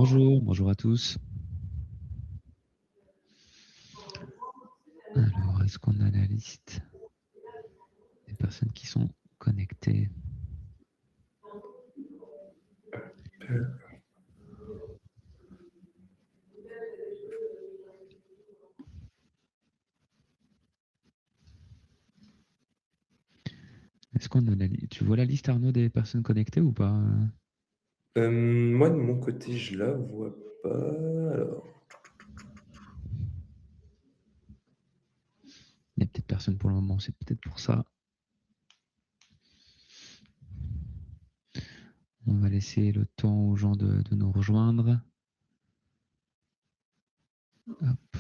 Bonjour à tous. Alors, est-ce qu'on a la liste des personnes qui sont connectées? Est-ce qu'on a Tu vois la liste, Arnaud, des personnes connectées ou pas? Moi, de mon côté, je la vois pas. Alors, Il n'y a peut-être personne pour le moment, c'est peut-être pour ça. On va laisser le temps aux gens de nous rejoindre. Hop.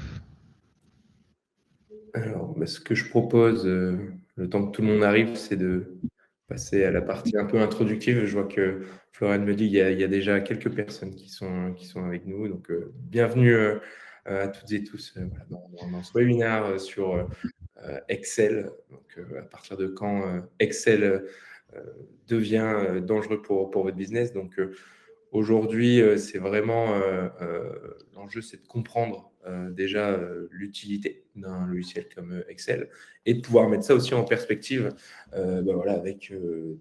alors, ce que je propose, le temps que tout le monde arrive, c'est de passer à la partie un peu introductive. Je vois que Florian me dit qu'il y a déjà quelques personnes qui sont avec nous. Donc, bienvenue à toutes et tous voilà, dans ce webinaire sur Excel. Donc, à partir de quand Excel devient dangereux pour votre business. Donc, aujourd'hui, c'est vraiment l'enjeu, c'est de comprendre déjà l'utilité d'un logiciel comme Excel et de pouvoir mettre ça aussi en perspective voilà, avec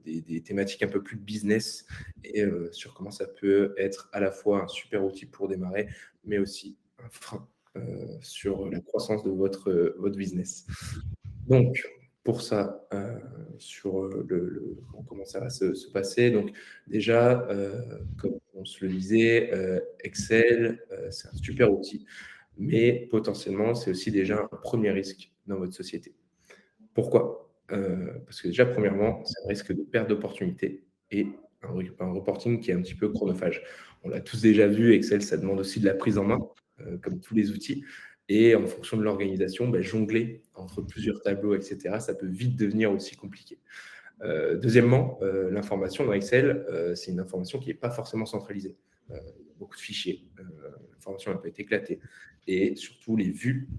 des thématiques un peu plus business et sur comment ça peut être à la fois un super outil pour démarrer, mais aussi un frein sur la croissance de votre business. Donc, pour ça, sur comment ça va se passer. Donc, déjà, comme on se le disait, Excel, c'est un super outil, mais potentiellement, c'est aussi déjà un premier risque dans votre société. Pourquoi? Parce que déjà, premièrement, c'est un risque de perte d'opportunité et un reporting qui est un petit peu chronophage. On l'a tous déjà vu, Excel, ça demande aussi de la prise en main, comme tous les outils. Et en fonction de l'organisation, jongler entre plusieurs tableaux, etc., ça peut vite devenir aussi compliqué. Deuxièmement, l'information dans Excel, c'est une information qui n'est pas forcément centralisée. Il y a beaucoup de fichiers, l'information peut être éclatée. Et surtout, les vues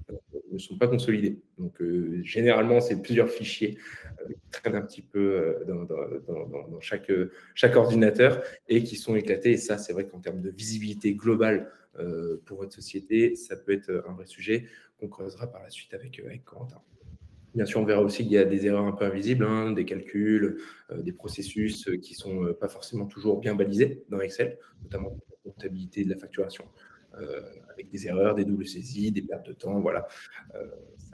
ne sont pas consolidées. Donc, généralement, c'est plusieurs fichiers qui traînent un petit peu dans chaque ordinateur et qui sont éclatés. Et ça, c'est vrai qu'en termes de visibilité globale pour votre société, ça peut être un vrai sujet qu'on creusera par la suite avec Corentin. Bien sûr, on verra aussi qu'il y a des erreurs un peu invisibles, des calculs, des processus qui ne sont pas forcément toujours bien balisés dans Excel, notamment pour la comptabilité de la facturation, avec des erreurs, des doubles saisies, des pertes de temps. Voilà.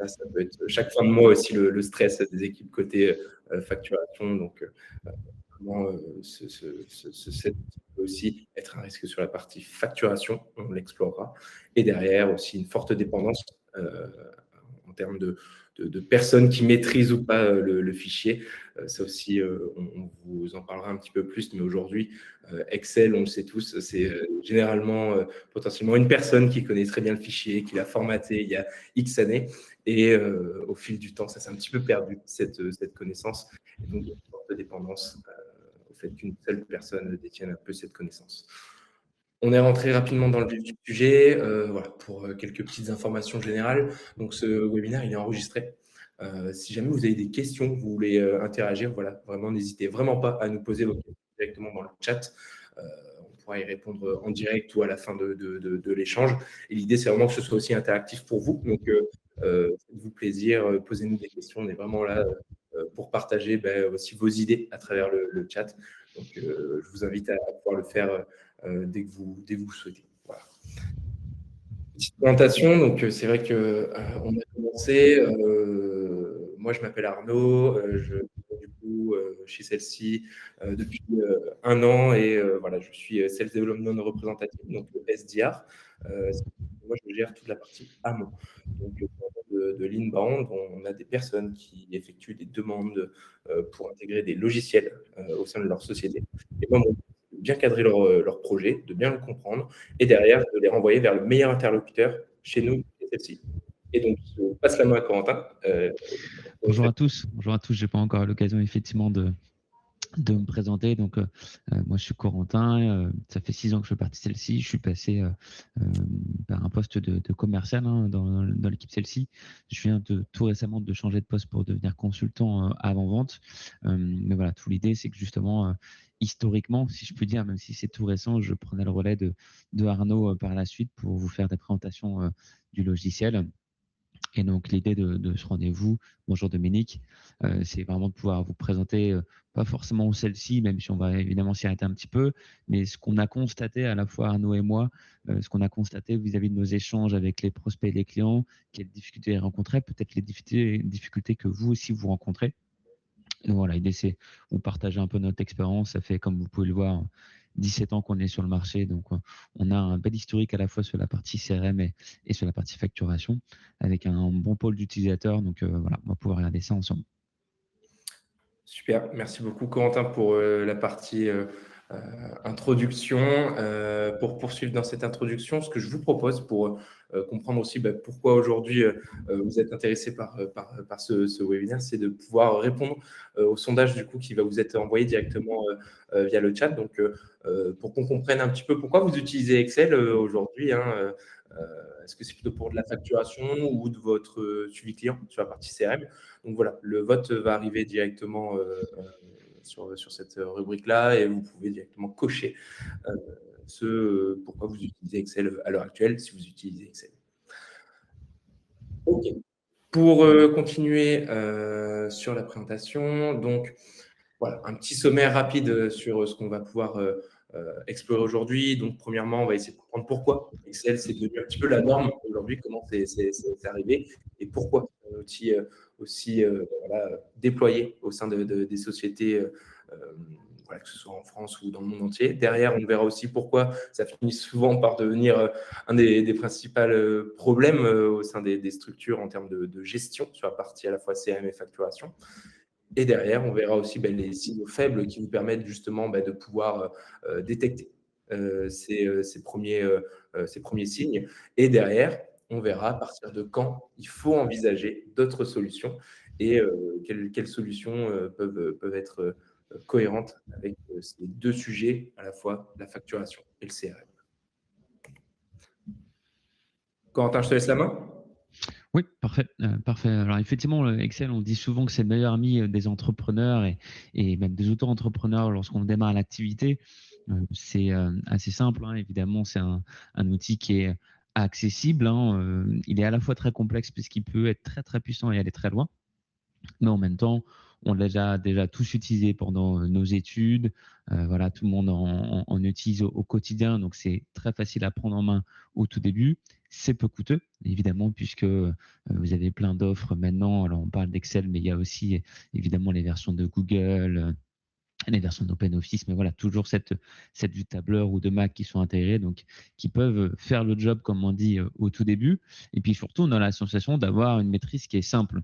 Ça peut être chaque fin de mois aussi le stress des équipes côté facturation. Donc, vraiment, cet outil peut aussi être un risque sur la partie facturation, on l'explorera. Et derrière, aussi une forte dépendance en termes de personnes qui maîtrisent ou pas le fichier. Ça aussi, on vous en parlera un petit peu plus, mais aujourd'hui, Excel, on le sait tous, c'est généralement potentiellement une personne qui connaît très bien le fichier, qui l'a formaté il y a X années, et au fil du temps, ça s'est un petit peu perdu, cette connaissance, et donc il y a une forte dépendance au fait qu'une seule personne détienne un peu cette connaissance. On est rentré rapidement dans le vif du sujet, voilà, pour quelques petites informations générales. Donc, ce webinaire, il est enregistré. Si jamais vous avez des questions, vous voulez interagir, voilà, vraiment, n'hésitez vraiment pas à nous poser vos questions directement dans le chat. On pourra y répondre en direct ou à la fin de l'échange. Et l'idée, c'est vraiment que ce soit aussi interactif pour vous. Donc, faites-vous plaisir, posez-nous des questions. On est vraiment là pour partager aussi vos idées à travers le chat. Donc, je vous invite à pouvoir le faire dès que vous souhaitez. Voilà. Petite présentation, donc c'est vrai que on a commencé. Moi, je m'appelle Arnaud, je suis du coup chez celle-ci depuis 1 an et voilà, je suis Sales Development Representative, donc SDR. Moi, je gère toute la partie amont. Donc, de l'inbound, on a des personnes qui effectuent des demandes pour intégrer des logiciels au sein de leur société. Et moi, mon but, c'est de bien cadrer leur projet, de bien le comprendre et derrière, de les renvoyer vers le meilleur interlocuteur chez nous, chez celle-ci. Et donc, je passe la main à Corentin. Bonjour à tous. J'ai pas encore eu l'occasion effectivement de me présenter. Donc, moi, je suis Corentin. Ça fait 6 ans que je fais partie de celle-ci. Je suis passé par un poste de commercial dans l'équipe celle-ci. Je viens tout récemment de changer de poste pour devenir consultant avant-vente. Mais voilà, toute l'idée, c'est que justement, historiquement, si je puis dire, même si c'est tout récent, je prenais le relais de Arnaud par la suite pour vous faire des présentations du logiciel. Et donc, l'idée de ce rendez-vous, bonjour Dominique, c'est vraiment de pouvoir vous présenter, pas forcément celle-ci, même si on va évidemment s'y arrêter un petit peu, mais ce qu'on a constaté, à la fois Arnaud et moi, ce qu'on a constaté vis-à-vis de nos échanges avec les prospects et les clients, quelles difficultés ils rencontraient, peut-être les difficultés que vous aussi vous rencontrez. Donc voilà, l'idée c'est vous partager un peu notre expérience. Ça fait, comme vous pouvez le voir, 17 ans qu'on est sur le marché. Donc on a un bel historique à la fois sur la partie CRM et sur la partie facturation, avec un bon pôle d'utilisateurs. Donc voilà, on va pouvoir regarder ça ensemble. Super, merci beaucoup Corentin pour la partie introduction. Pour poursuivre dans cette introduction, ce que je vous propose pour comprendre aussi pourquoi aujourd'hui vous êtes intéressé par ce webinaire, c'est de pouvoir répondre au sondage du coup qui va vous être envoyé directement via le chat. Donc, pour qu'on comprenne un petit peu pourquoi vous utilisez Excel aujourd'hui, hein, est-ce que c'est plutôt pour de la facturation ou de votre suivi client sur la partie CRM? Donc voilà, le vote va arriver directement sur cette rubrique-là et vous pouvez directement cocher pourquoi vous utilisez Excel à l'heure actuelle, si vous utilisez Excel. OK. Pour continuer sur la présentation, donc voilà, un petit sommaire rapide sur ce qu'on va pouvoir explorer aujourd'hui. Donc, premièrement, on va essayer de comprendre pourquoi Excel, c'est devenu un petit peu la norme aujourd'hui, comment c'est arrivé et pourquoi c'est un outil aussi voilà, déployé au sein des sociétés, voilà, que ce soit en France ou dans le monde entier. Derrière, on verra aussi pourquoi ça finit souvent par devenir un des principaux problèmes au sein des structures en termes de gestion sur la partie à la fois CRM et facturation. Et derrière, on verra aussi les signaux faibles qui vous permettent justement de pouvoir détecter ces premiers signes. Et derrière, on verra à partir de quand il faut envisager d'autres solutions et quelles solutions peuvent être cohérentes avec ces deux sujets, à la fois la facturation et le CRM. Corentin, je te laisse la main. Oui, parfait, parfait. Alors effectivement, Excel, on dit souvent que c'est le meilleur ami des entrepreneurs et même des auto-entrepreneurs lorsqu'on démarre l'activité. C'est assez simple, hein. Évidemment, c'est un outil qui est accessible, hein. Il est à la fois très complexe puisqu'il peut être très très puissant et aller très loin. Mais en même temps, on l'a déjà tous utilisé pendant nos études. Voilà, tout le monde en utilise au quotidien, donc c'est très facile à prendre en main au tout début. C'est peu coûteux, évidemment, puisque vous avez plein d'offres maintenant. Alors, on parle d'Excel, mais il y a aussi évidemment les versions de Google, les versions d'OpenOffice, mais voilà, toujours cette vue de tableur ou de Mac qui sont intégrées, donc qui peuvent faire le job, comme on dit, au tout début. Et puis surtout, on a la sensation d'avoir une maîtrise qui est simple.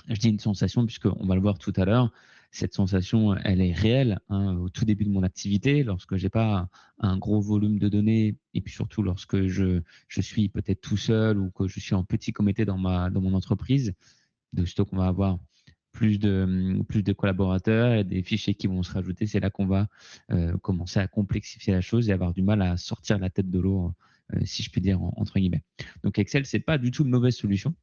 Je dis une sensation puisqu'on va le voir tout à l'heure. Cette sensation, elle est réelle, hein, au tout début de mon activité, lorsque j'ai pas un gros volume de données et puis surtout lorsque je suis peut-être tout seul ou que je suis en petit comité dans mon entreprise. De sitôt qu'on va avoir plus de collaborateurs et des fichiers qui vont se rajouter, c'est là qu'on va commencer à complexifier la chose et avoir du mal à sortir la tête de l'eau, si je puis dire, entre guillemets. Donc Excel, c'est pas du tout une mauvaise solution.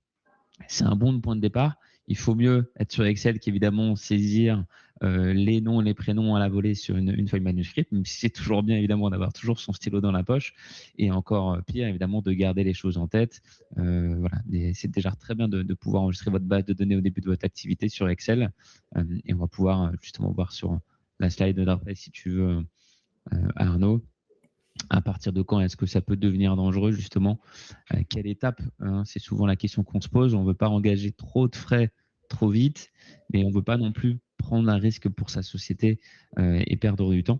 C'est un bon point de départ. Il faut mieux être sur Excel qu'évidemment saisir les noms et les prénoms à la volée sur une feuille manuscrite, même si c'est toujours bien évidemment d'avoir toujours son stylo dans la poche, et encore pire évidemment de garder les choses en tête. Voilà, c'est déjà très bien de pouvoir enregistrer votre base de données au début de votre activité sur Excel, et on va pouvoir justement voir sur la slide d'après, si tu veux, Arnaud, à partir de quand est-ce que ça peut devenir dangereux, justement? Quelle étape, hein? C'est souvent la question qu'on se pose. On ne veut pas engager trop de frais trop vite, mais on ne veut pas non plus prendre un risque pour sa société et perdre du temps.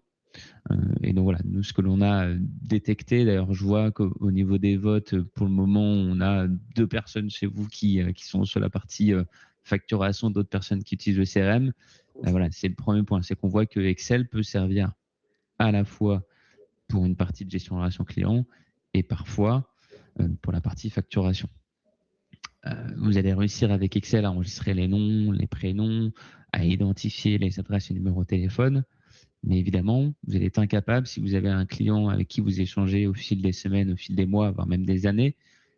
Et donc voilà, nous, ce que l'on a détecté, d'ailleurs, je vois qu'au niveau des votes, pour le moment, on a 2 personnes chez vous qui sont sur la partie facturation, d'autres personnes qui utilisent le CRM. Voilà, c'est le premier point, c'est qu'on voit que Excel peut servir à la fois pour une partie de gestion de relation client et parfois pour la partie facturation. Vous allez réussir avec Excel à enregistrer les noms, les prénoms, à identifier les adresses et numéros de téléphone. Mais évidemment, vous allez être incapable, si vous avez un client avec qui vous échangez au fil des semaines, au fil des mois, voire même des années,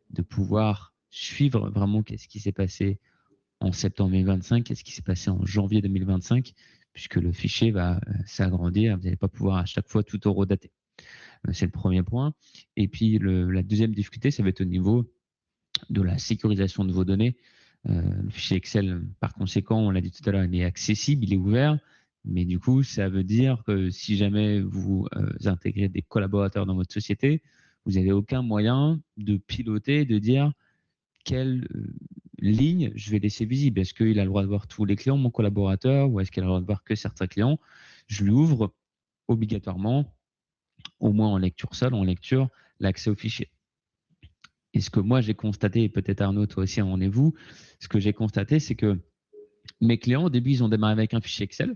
de pouvoir suivre vraiment qu'est-ce qui s'est passé en septembre 2025, qu'est-ce qui s'est passé en janvier 2025, puisque le fichier va s'agrandir. Vous n'allez pas pouvoir à chaque fois tout horodater. C'est le premier point. Et puis, la deuxième difficulté, ça va être au niveau de la sécurisation de vos données. Le fichier Excel, par conséquent, on l'a dit tout à l'heure, il est accessible, il est ouvert. Mais du coup, ça veut dire que si jamais vous intégrez des collaborateurs dans votre société, vous n'avez aucun moyen de piloter, de dire quelle ligne je vais laisser visible. Est-ce qu'il a le droit de voir tous les clients, mon collaborateur, ou est-ce qu'il a le droit de voir que certains clients? Je lui ouvre obligatoirement, au moins en lecture seule, en lecture, l'accès au fichier. Et ce que moi j'ai constaté, et peut-être Arnaud, toi aussi, en est vous, ce que j'ai constaté, c'est que mes clients, au début, ils ont démarré avec un fichier Excel.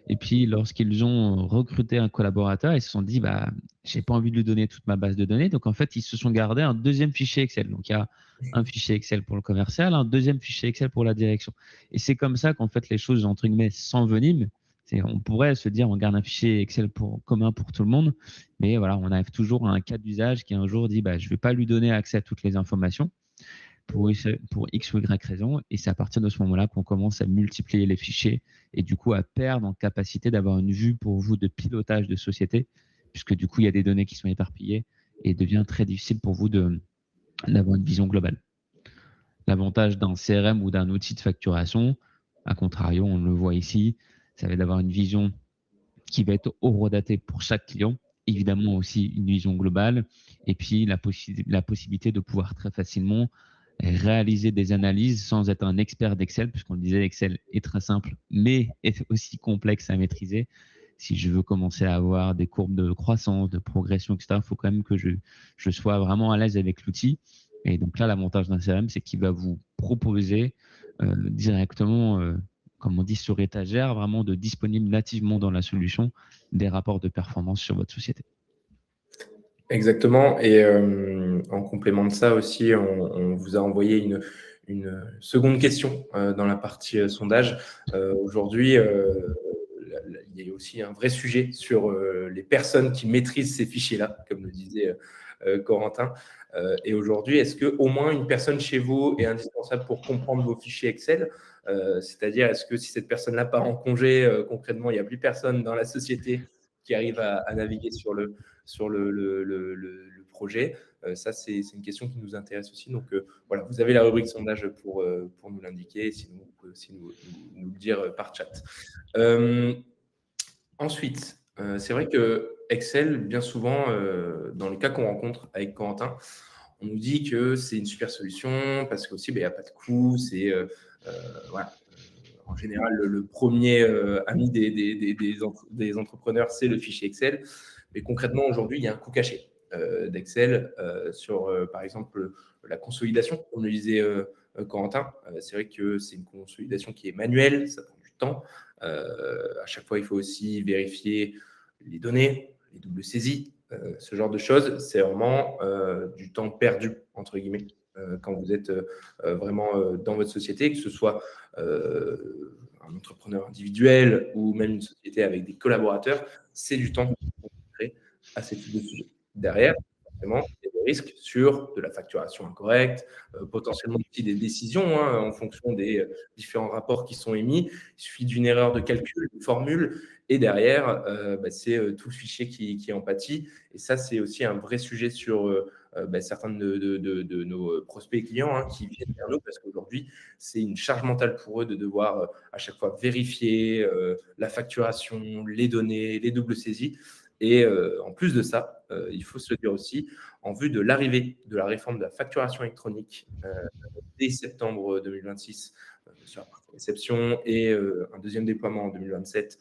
Et puis, lorsqu'ils ont recruté un collaborateur, ils se sont dit, bah, j'ai pas envie de lui donner toute ma base de données. Donc, en fait, ils se sont gardés un deuxième fichier Excel. Donc, il y a un fichier Excel pour le commercial, un deuxième fichier Excel pour la direction. Et c'est comme ça qu'en fait, les choses, entre guillemets, s'enveniment. On pourrait se dire, on garde un fichier Excel commun pour tout le monde. Mais voilà, on arrive toujours à un cas d'usage qui un jour dit, bah, je ne vais pas lui donner accès à toutes les informations pour X ou Y raison. Et c'est à partir de ce moment-là qu'on commence à multiplier les fichiers et du coup à perdre en capacité d'avoir une vue pour vous de pilotage de société, puisque du coup, il y a des données qui sont éparpillées et il devient très difficile pour vous d'avoir une vision globale. L'avantage d'un CRM ou d'un outil de facturation, à contrario, on le voit ici, ça va être d'avoir une vision qui va être horodatée pour chaque client, évidemment aussi une vision globale, et puis la possibilité de pouvoir très facilement réaliser des analyses sans être un expert d'Excel, puisqu'on le disait, Excel est très simple, mais est aussi complexe à maîtriser. Si je veux commencer à avoir des courbes de croissance, de progression, etc., il faut quand même que je sois vraiment à l'aise avec l'outil. Et donc là, l'avantage d'un CRM, c'est qu'il va vous proposer directement, comme on dit sur étagère, vraiment de disponible nativement dans la solution des rapports de performance sur votre société. Exactement. Et en complément de ça aussi, on vous a envoyé une seconde question dans la partie sondage. Aujourd'hui, il y a aussi un vrai sujet sur les personnes qui maîtrisent ces fichiers-là, comme le disait Corentin. Et aujourd'hui, est-ce qu'au moins une personne chez vous est indispensable pour comprendre vos fichiers Excel? C'est-à-dire, est-ce que si cette personne-là part en congé, concrètement, il n'y a plus personne dans la société qui arrive à naviguer sur le projet? Ça, c'est une question qui nous intéresse aussi. Donc, voilà, vous avez la rubrique sondage pour nous l'indiquer. Sinon, vous pouvez aussi nous le dire par chat. Ensuite, c'est vrai que Excel, bien souvent, dans le cas qu'on rencontre avec Corentin, on nous dit que c'est une super solution parce qu'aussi, il n'y a pas de coût. C'est voilà. En général, le premier ami des entrepreneurs, c'est le fichier Excel. Mais concrètement, aujourd'hui, il y a un coût caché d'Excel sur, par exemple, la consolidation. On le disait Corentin, c'est vrai que c'est une consolidation qui est manuelle, ça prend du temps. À chaque fois, il faut aussi vérifier les données, les doubles saisies, ce genre de choses. C'est vraiment du temps perdu, entre guillemets, quand vous êtes vraiment dans votre société, que ce soit un entrepreneur individuel ou même une société avec des collaborateurs, c'est du temps consacré à ce type de sujet. Derrière, forcément, il y a des risques sur de la facturation incorrecte, potentiellement aussi des décisions en fonction des différents rapports qui sont émis. Il suffit d'une erreur de calcul, de formule, et derrière, c'est tout le fichier qui en pâtit. Et ça, c'est aussi un vrai sujet sur certains de nos prospects clients qui viennent vers nous, parce qu'aujourd'hui, c'est une charge mentale pour eux de devoir à chaque fois vérifier la facturation, les données, les doubles saisies. Et en plus de ça, il faut se le dire aussi, en vue de l'arrivée de la réforme de la facturation électronique dès septembre 2026 sur la partie réception et un deuxième déploiement en 2027,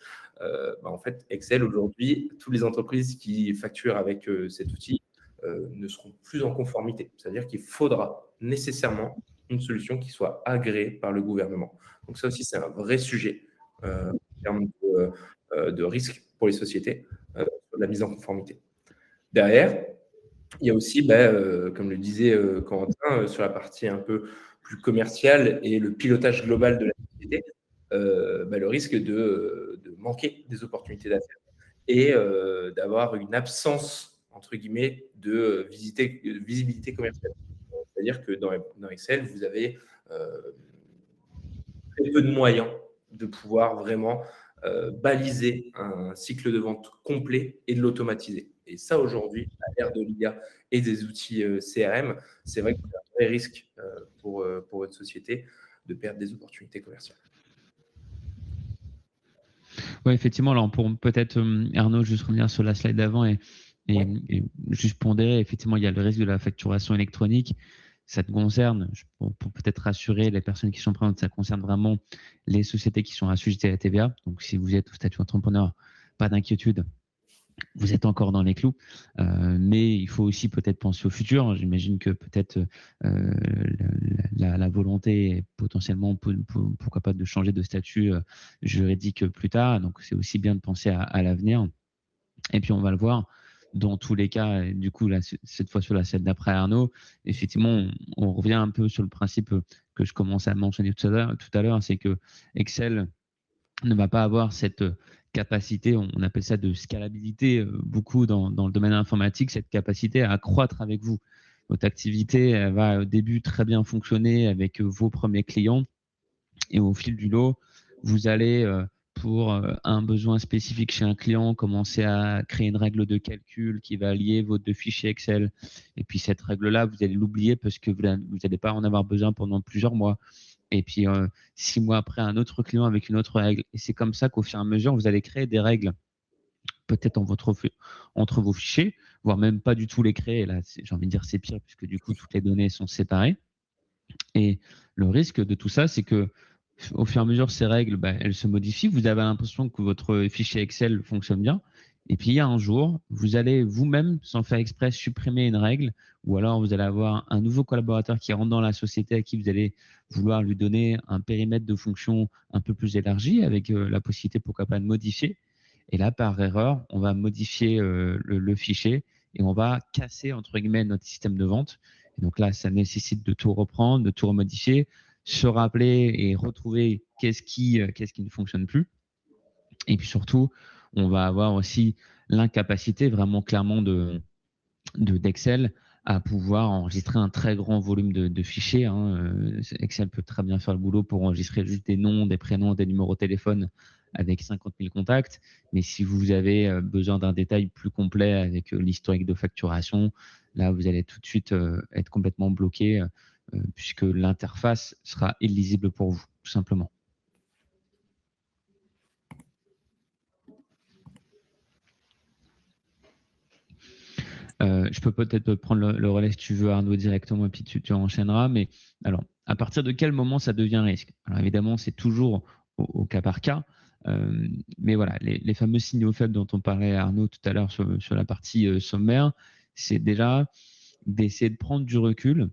en fait, Excel, aujourd'hui, toutes les entreprises qui facturent avec cet outil ne seront plus en conformité. C'est-à-dire qu'il faudra nécessairement une solution qui soit agréée par le gouvernement. Donc ça aussi, c'est un vrai sujet en termes de risque pour les sociétés sur la mise en conformité. Derrière, il y a aussi, comme le disait Corentin, sur la partie un peu plus commerciale et le pilotage global de la société, le risque de manquer des opportunités d'affaires et d'avoir une absence, entre guillemets, de visibilité commerciale. C'est-à-dire que dans Excel, vous avez très peu de moyens de pouvoir vraiment baliser un cycle de vente complet et de l'automatiser. Et ça, aujourd'hui, à l'ère de l'IA et des outils CRM, c'est vrai que c'est un vrai risque pour votre société de perdre des opportunités commerciales. Oui, effectivement. Alors, pour peut-être, Arnaud, juste revenir sur la slide d'avant Ouais. et juste pondérer, effectivement, il y a le risque de la facturation électronique. Ça te concerne, pour peut-être rassurer les personnes qui sont présentes, ça concerne vraiment les sociétés qui sont assujetties à la TVA. Donc, si vous êtes au statut entrepreneur, pas d'inquiétude, vous êtes encore dans les clous. Mais il faut aussi peut-être penser au futur. J'imagine que peut-être la volonté est potentiellement, pourquoi pas, de changer de statut juridique plus tard. Donc, c'est aussi bien de penser à l'avenir. Et puis, on va le voir. Dans tous les cas, et du coup, là, cette fois sur la scène d'après Arnaud, effectivement, on revient un peu sur le principe que je commençais à mentionner tout à l'heure, c'est que Excel ne va pas avoir cette capacité, on appelle ça de scalabilité beaucoup dans le domaine informatique, cette capacité à croître avec vous. Votre activité, elle va au début très bien fonctionner avec vos premiers clients et au fil du lot, vous allez, pour un besoin spécifique chez un client, commencer à créer une règle de calcul qui va lier vos deux fichiers Excel. Et puis cette règle-là, vous allez l'oublier parce que vous n'allez pas en avoir besoin pendant plusieurs mois. Et puis 6 mois après, un autre client avec une autre règle. Et c'est comme ça qu'au fur et à mesure, vous allez créer des règles, peut-être entre vos fichiers, voire même pas du tout les créer. Et là, j'ai envie de dire c'est pire puisque du coup, toutes les données sont séparées. Et le risque de tout ça, c'est que au fur et à mesure, ces règles, elles se modifient. Vous avez l'impression que votre fichier Excel fonctionne bien. Et puis, il y a un jour, vous allez vous-même, sans faire exprès, supprimer une règle, ou alors vous allez avoir un nouveau collaborateur qui rentre dans la société à qui vous allez vouloir lui donner un périmètre de fonction un peu plus élargi, avec la possibilité, pourquoi pas, de modifier. Et là, par erreur, on va modifier le fichier et on va casser, entre guillemets, notre système de vente. Et donc là, ça nécessite de tout reprendre, de tout remodifier, se rappeler et retrouver qu'est-ce qui ne fonctionne plus. Et puis surtout, on va avoir aussi l'incapacité vraiment clairement d'Excel à pouvoir enregistrer un très grand volume de fichiers, hein. Excel peut très bien faire le boulot pour enregistrer juste des noms, des prénoms, des numéros de téléphone avec 50 000 contacts. Mais si vous avez besoin d'un détail plus complet avec l'historique de facturation, là, vous allez tout de suite être complètement bloqué puisque l'interface sera illisible pour vous, tout simplement. Je peux peut-être prendre le relais si tu veux, Arnaud, directement, et puis tu enchaîneras. Mais alors, à partir de quel moment ça devient un risque? Alors évidemment, c'est toujours au cas par cas. Mais voilà, les fameux signaux faibles dont on parlait, Arnaud, tout à l'heure sur la partie sommaire, c'est déjà d'essayer de prendre du recul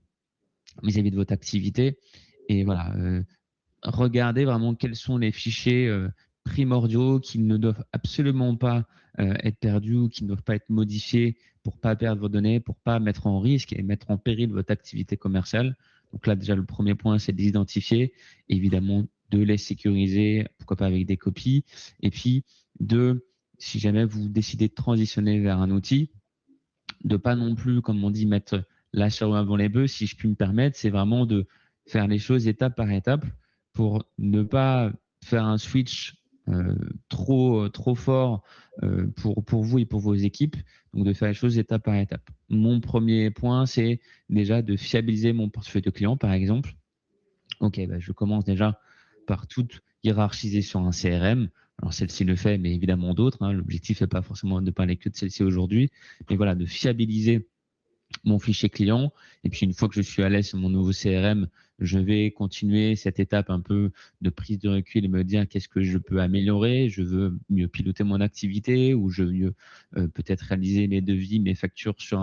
vis-à-vis de votre activité. Et voilà, regardez vraiment quels sont les fichiers primordiaux qui ne doivent absolument pas être perdus ou qui ne doivent pas être modifiés pour pas perdre vos données, pour pas mettre en risque et mettre en péril votre activité commerciale. Donc là, déjà, le premier point, c'est de les identifier, évidemment, de les sécuriser, pourquoi pas avec des copies. Et puis, si jamais vous décidez de transitionner vers un outil, de pas non plus, comme on dit, mettre la charrue avant les bœufs, si je puis me permettre, c'est vraiment de faire les choses étape par étape pour ne pas faire un switch trop fort pour vous et pour vos équipes. Donc, de faire les choses étape par étape. Mon premier point, c'est déjà de fiabiliser mon portefeuille de clients, par exemple. Ok, je commence déjà par tout hiérarchiser sur un CRM. Alors, celle-ci le fait, mais évidemment d'autres, hein. L'objectif n'est pas forcément de parler que de celle-ci aujourd'hui, mais voilà, de fiabiliser mon fichier client. Et puis, une fois que je suis à l'aise sur mon nouveau CRM, je vais continuer cette étape un peu de prise de recul et me dire qu'est-ce que je peux améliorer. Je veux mieux piloter mon activité ou je veux mieux peut-être réaliser mes devis, mes factures sur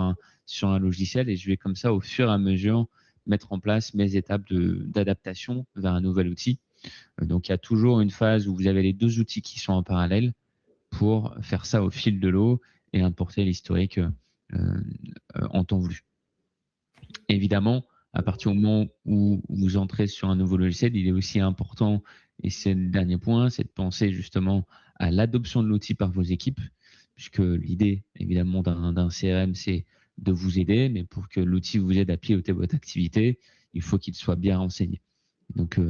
un logiciel. Et je vais comme ça, au fur et à mesure, mettre en place mes étapes d'adaptation vers un nouvel outil. Donc, il y a toujours une phase où vous avez les deux outils qui sont en parallèle pour faire ça au fil de l'eau et importer l'historique en temps voulu. Évidemment, à partir du moment où vous entrez sur un nouveau logiciel, il est aussi important, et c'est le dernier point, c'est de penser justement à l'adoption de l'outil par vos équipes, puisque l'idée, évidemment, d'un CRM, c'est de vous aider, mais pour que l'outil vous aide à piloter votre activité, il faut qu'il soit bien renseigné. Donc,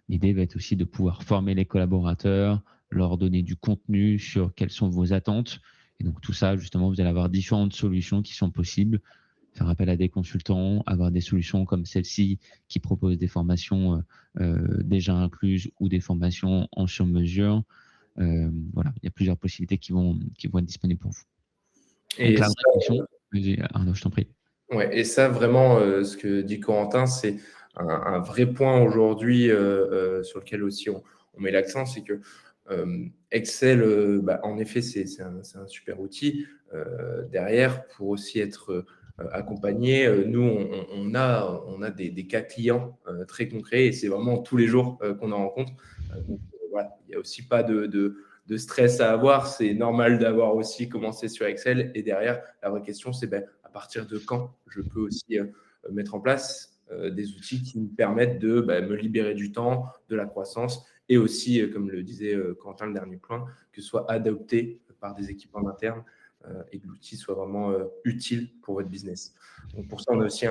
l'idée va être aussi de pouvoir former les collaborateurs, leur donner du contenu sur quelles sont vos attentes. Et donc tout ça, justement, vous allez avoir différentes solutions qui sont possibles. Faire appel à des consultants, avoir des solutions comme celle-ci qui proposent des formations déjà incluses ou des formations en sur-mesure. Voilà, il y a plusieurs possibilités qui vont être disponibles pour vous. Donc Et la ça, vraie question, vas-y, Arnaud, je t'en prie. ouais, et ça, vraiment, ce que dit Corentin, c'est un vrai point aujourd'hui sur lequel aussi on met l'accent, c'est que Excel, en effet, c'est un super outil derrière pour aussi être accompagné. Nous, on a des cas clients très concrets et c'est vraiment tous les jours qu'on en rencontre. Donc, voilà, il n'y a aussi pas de stress à avoir. C'est normal d'avoir aussi commencé sur Excel. Et derrière, la vraie question, c'est à partir de quand je peux aussi mettre en place des outils qui me permettent de me libérer du temps, de la croissance et aussi, comme le disait Quentin, le dernier point, que ce soit adopté par des équipes en interne et que l'outil soit vraiment utile pour votre business. Donc pour ça, on a aussi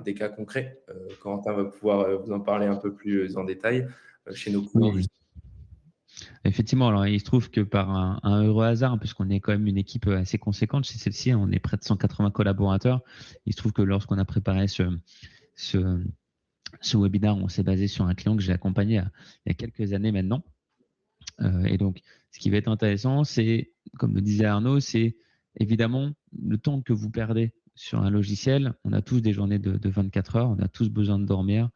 des cas concrets. Quentin va pouvoir vous en parler un peu plus en détail chez nos clients. Oui, effectivement. Alors, il se trouve que par un heureux hasard, puisqu'on est quand même une équipe assez conséquente chez celle-ci, on est près de 180 collaborateurs. Il se trouve que lorsqu'on a préparé ce, ce webinaire, on s'est basé sur un client que j'ai accompagné il y a quelques années maintenant. Et donc, ce qui va être intéressant, c'est, comme le disait Arnaud, c'est évidemment le temps que vous perdez sur un logiciel. On a tous des journées de 24 heures, on a tous besoin de dormir,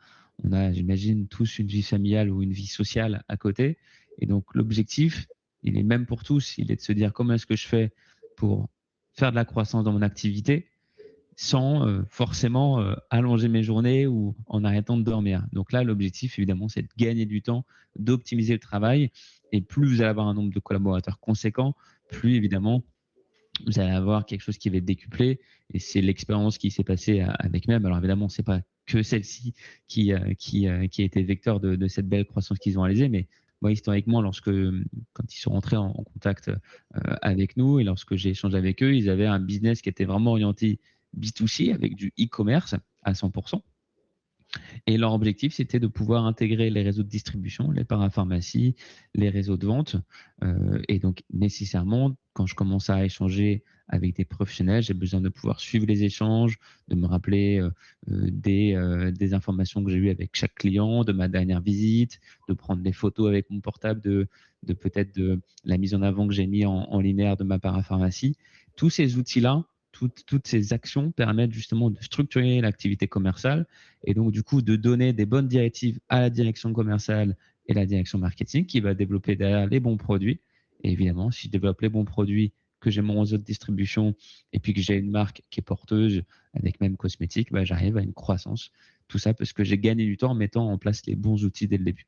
on a, j'imagine, tous une vie familiale ou une vie sociale à côté. Et donc, l'objectif, il est même pour tous, il est de se dire comment est-ce que je fais pour faire de la croissance dans mon activité sans forcément allonger mes journées ou en arrêtant de dormir. Donc là, l'objectif, évidemment, c'est de gagner du temps, d'optimiser le travail. Et plus vous allez avoir un nombre de collaborateurs conséquent, plus évidemment, vous allez avoir quelque chose qui va être décuplé. Et c'est l'expérience qui s'est passée avec même. Alors évidemment, c'est pas que celle-ci qui a été vecteur de cette belle croissance qu'ils ont réalisée, mais moi, historiquement, quand ils sont rentrés en contact avec nous et lorsque j'ai échangé avec eux, ils avaient un business qui était vraiment orienté B2C avec du e-commerce à 100%. Et leur objectif, c'était de pouvoir intégrer les réseaux de distribution, les parapharmacies, les réseaux de vente. Et donc, nécessairement, quand je commence à échanger avec des professionnels, j'ai besoin de pouvoir suivre les échanges, de me rappeler des informations que j'ai eues avec chaque client, de ma dernière visite, de prendre des photos avec mon portable, de peut-être de la mise en avant que j'ai mis en linéaire de ma parapharmacie. Tous ces outils-là, toutes ces actions permettent justement de structurer l'activité commerciale et donc du coup de donner des bonnes directives à la direction commerciale et la direction marketing qui va développer derrière les bons produits. Et évidemment, si je développe les bons produits, que j'ai mon réseau de distribution et puis que j'ai une marque qui est porteuse avec même cosmétique, j'arrive à une croissance. Tout ça parce que j'ai gagné du temps en mettant en place les bons outils dès le début.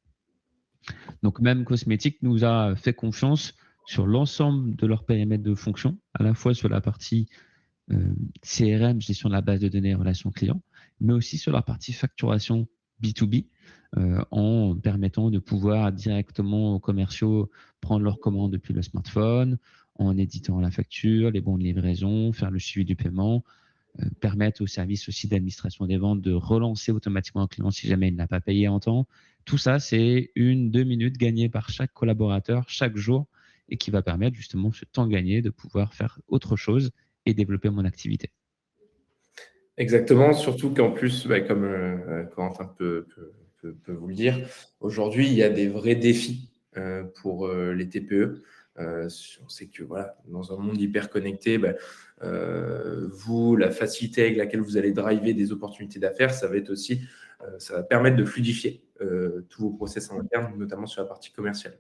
Donc même cosmétique nous a fait confiance sur l'ensemble de leur périmètre de fonction, à la fois sur la partie CRM, gestion de la base de données, relations clients, mais aussi sur la partie facturation B2B, en permettant de pouvoir directement aux commerciaux prendre leurs commandes depuis le smartphone, en éditant la facture, les bons de livraison, faire le suivi du paiement, permettre au service aussi d'administration des ventes de relancer automatiquement un client si jamais il n'a pas payé en temps. Tout ça, c'est 1-2 minutes gagnées par chaque collaborateur chaque jour et qui va permettre justement ce temps gagné de pouvoir faire autre chose et développer mon activité. Exactement, surtout qu'en plus, comme Corentin vous le dire, aujourd'hui, il y a des vrais défis pour les TPE. On sait que voilà, dans un monde hyper connecté, vous, la facilité avec laquelle vous allez driver des opportunités d'affaires, ça va être aussi, ça va permettre de fluidifier tous vos process en interne, notamment sur la partie commerciale.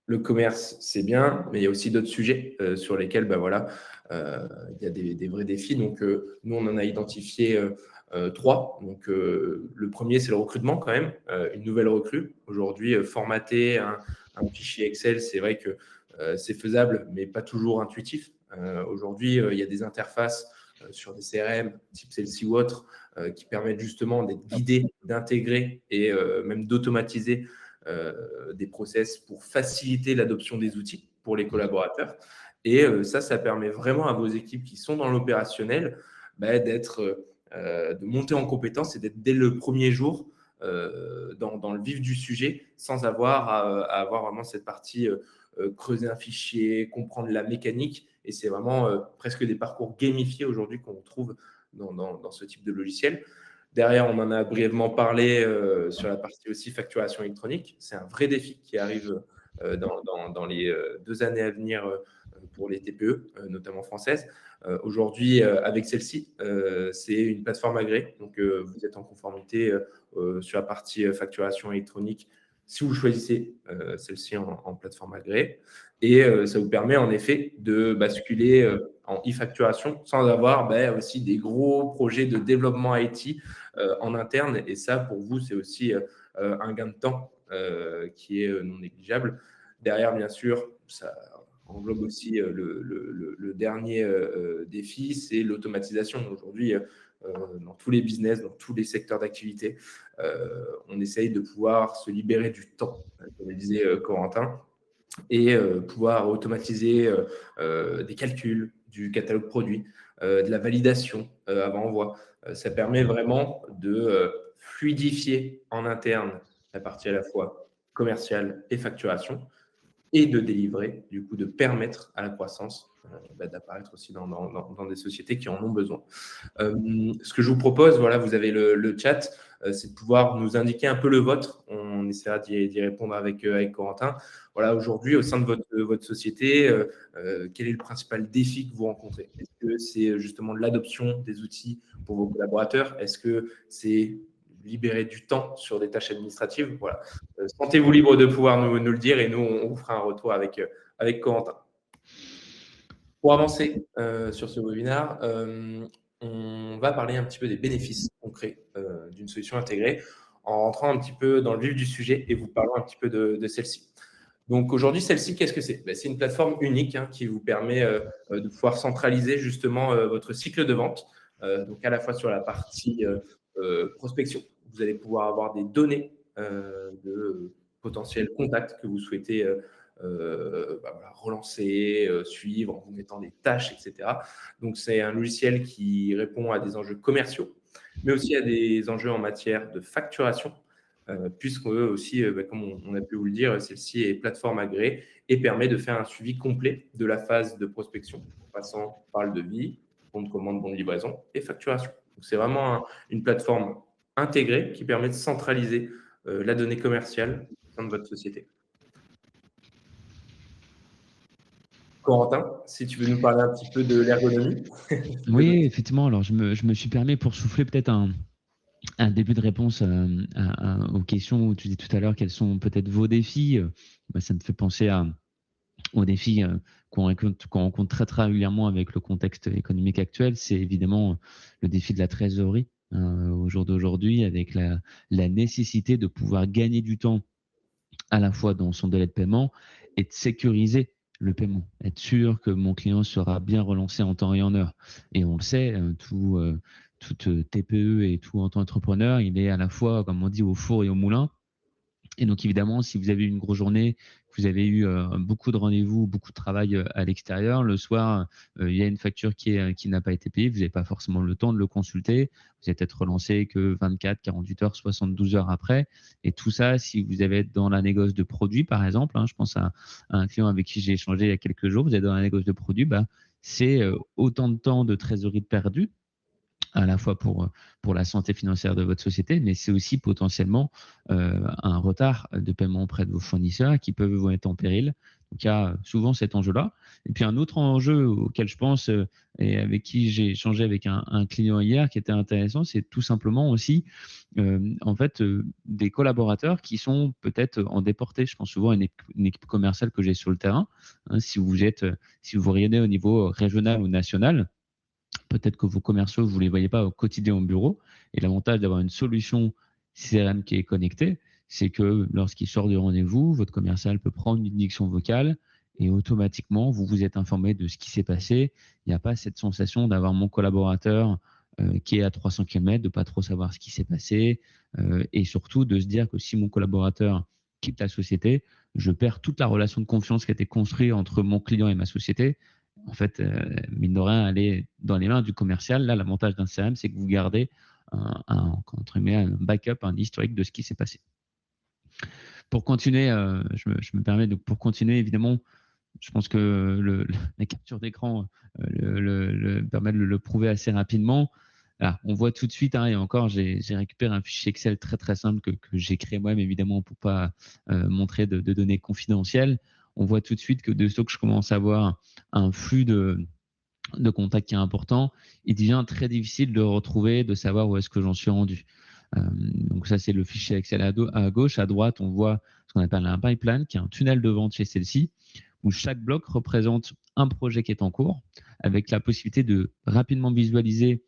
Le commerce, c'est bien, mais il y a aussi d'autres sujets sur lesquels il y a des vrais défis. Donc, nous, on en a identifié 3. Donc, le premier, c'est le recrutement quand même, une nouvelle recrue. Aujourd'hui, formater un fichier Excel, c'est vrai que c'est faisable, mais pas toujours intuitif. Aujourd'hui, il y a des interfaces sur des CRM, type celle-ci ou autre, qui permettent justement d'être guidés, d'intégrer et même d'automatiser des process pour faciliter l'adoption des outils pour les collaborateurs. Et ça permet vraiment à vos équipes qui sont dans l'opérationnel de monter en compétence et d'être dès le premier jour dans le vif du sujet sans avoir à avoir vraiment cette partie creuser un fichier, comprendre la mécanique. Et c'est vraiment presque des parcours gamifiés aujourd'hui qu'on trouve dans ce type de logiciel. Derrière, on en a brièvement parlé sur la partie aussi facturation électronique. C'est un vrai défi qui arrive dans les 2 années à venir pour les TPE, notamment françaises. Aujourd'hui, avec celle-ci, c'est une plateforme agréée. Donc, vous êtes en conformité sur la partie facturation électronique si vous choisissez celle-ci en plateforme agréée. Et ça vous permet en effet de basculer en e-facturation sans avoir aussi des gros projets de développement IT en interne. Et ça, pour vous, c'est aussi un gain de temps qui est non négligeable. Derrière, bien sûr, ça englobe aussi le dernier défi, c'est l'automatisation. Aujourd'hui, dans tous les business, dans tous les secteurs d'activité, on essaye de pouvoir se libérer du temps, comme le disait Corentin, et pouvoir automatiser des calculs, du catalogue produit, de la validation avant envoi. Ça permet vraiment de fluidifier en interne la partie à la fois commerciale et facturation, et de délivrer, du coup, de permettre à la croissance d'apparaître aussi dans des sociétés qui en ont besoin. Ce que je vous propose, voilà, vous avez le chat, c'est de pouvoir nous indiquer un peu le vôtre. On essaiera d'y répondre avec Corentin. Voilà, aujourd'hui, au sein de votre société, quel est le principal défi que vous rencontrez? Est-ce que c'est justement l'adoption des outils pour vos collaborateurs? Est-ce que c'est libérer du temps sur des tâches administratives? Voilà. Sentez-vous libre de pouvoir nous le dire et nous, on vous fera un retour avec Corentin. Pour avancer sur ce webinaire, on va parler un petit peu des bénéfices concrets d'une solution intégrée en rentrant un petit peu dans le vif du sujet et vous parlant un petit peu de celle-ci. Donc aujourd'hui, celle-ci, qu'est-ce que c'est? C'est une plateforme unique qui vous permet de pouvoir centraliser justement votre cycle de vente. Donc à la fois sur la partie prospection, vous allez pouvoir avoir des données de potentiels contacts que vous souhaitez relancer, suivre en vous mettant des tâches, etc. Donc c'est un logiciel qui répond à des enjeux commerciaux, mais aussi à des enjeux en matière de facturation, puisque aussi, comme on a pu vous le dire, celle-ci est plateforme agréée et permet de faire un suivi complet de la phase de prospection, en passant par le devis, bon de commande, bon de livraison et facturation. Donc c'est vraiment une plateforme intégrée qui permet de centraliser la donnée commerciale au sein de votre société. Corentin, si tu veux nous parler un petit peu de l'ergonomie. Oui, effectivement. Alors, je me suis permis pour souffler peut-être un début de réponse aux questions où tu disais tout à l'heure quels sont peut-être vos défis. Ça me fait penser aux défis qu'on rencontre très, très régulièrement avec le contexte économique actuel. C'est évidemment le défi de la trésorerie au jour d'aujourd'hui, avec la nécessité de pouvoir gagner du temps à la fois dans son délai de paiement et de sécuriser le paiement, être sûr que mon client sera bien relancé en temps et en heure. Et on le sait, toute TPE et tout entrepreneur, il est à la fois, comme on dit, au four et au moulin. Et donc, évidemment, si vous avez eu une grosse journée, que vous avez eu beaucoup de rendez-vous, beaucoup de travail à l'extérieur, le soir, il y a une facture qui n'a pas été payée, vous n'avez pas forcément le temps de le consulter, vous allez peut-être relancé que 24, 48 heures, 72 heures après. Et tout ça, si vous avez dans la négoce de produits, par exemple, je pense à un client avec qui j'ai échangé il y a quelques jours, vous êtes dans la négoce de produits, c'est autant de temps de trésorerie perdu, à la fois pour la santé financière de votre société, mais c'est aussi potentiellement un retard de paiement auprès de vos fournisseurs qui peuvent vous mettre en péril. Donc, il y a souvent cet enjeu-là. Et puis, un autre enjeu auquel je pense et avec qui j'ai échangé avec un client hier qui était intéressant, c'est tout simplement aussi des collaborateurs qui sont peut-être en déporté. Je pense souvent à une équipe commerciale que j'ai sur le terrain. Si vous rayonnez au niveau régional ou national, peut-être que vos commerciaux, vous ne les voyez pas au quotidien au bureau. Et l'avantage d'avoir une solution CRM qui est connectée, c'est que lorsqu'il sort du rendez-vous, votre commercial peut prendre une diction vocale et automatiquement, vous vous êtes informé de ce qui s'est passé. Il n'y a pas cette sensation d'avoir mon collaborateur qui est à 300 km, de ne pas trop savoir ce qui s'est passé et surtout de se dire que si mon collaborateur quitte la société, je perds toute la relation de confiance qui a été construite entre mon client et ma société. En fait, mine de rien, elle est dans les mains du commercial. Là, l'avantage d'un CRM, c'est que vous gardez entre guillemets, un backup, un historique de ce qui s'est passé. Pour continuer, je me permets, donc pour continuer, évidemment, je pense que la capture d'écran permet de le prouver assez rapidement. Là, on voit tout de suite, hein, et encore, j'ai récupéré un fichier Excel très très simple que j'ai créé moi-même, évidemment, pour pas montrer de données confidentielles. On voit tout de suite que de ce que je commence à avoir un flux de contacts qui est important, il devient très difficile de retrouver, de savoir où est-ce que j'en suis rendu. Donc ça, c'est le fichier Excel à gauche. À droite, on voit ce qu'on appelle un pipeline, qui est un tunnel de vente chez celle-ci, où chaque bloc représente un projet qui est en cours, avec la possibilité de rapidement visualiser